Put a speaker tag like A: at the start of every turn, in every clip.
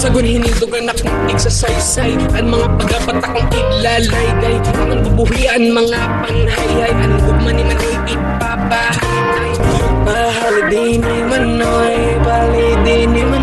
A: sagon hinindugan akong igsasaysay. Ang mga pagapatakong iglalayday, ang bubuhian mga panghayay. Ang gugman ni Manoy ipapahaliday. Pahaliday ni Manoy, pahaliday ni Manoy.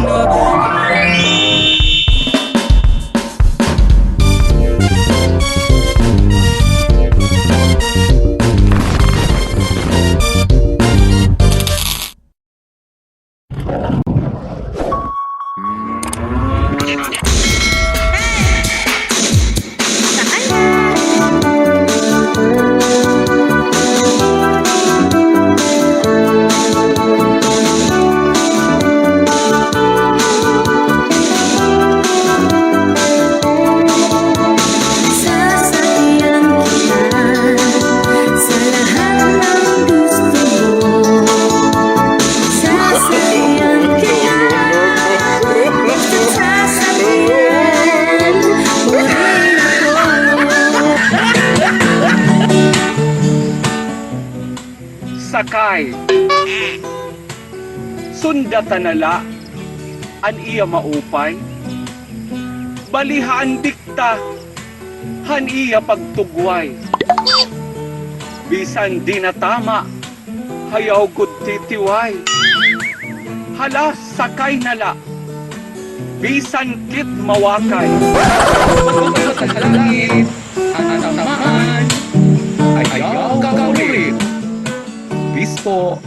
B: Sakay, sundatan nala, an iya maupay, balihaan dikta, han iya pagtugway. Bisan di na tama, hayaw gud titiway. Hala, sakay nala, bisan kit mawakay. Sa langit, ang tamaan, ayaw kakaulit. Peace po.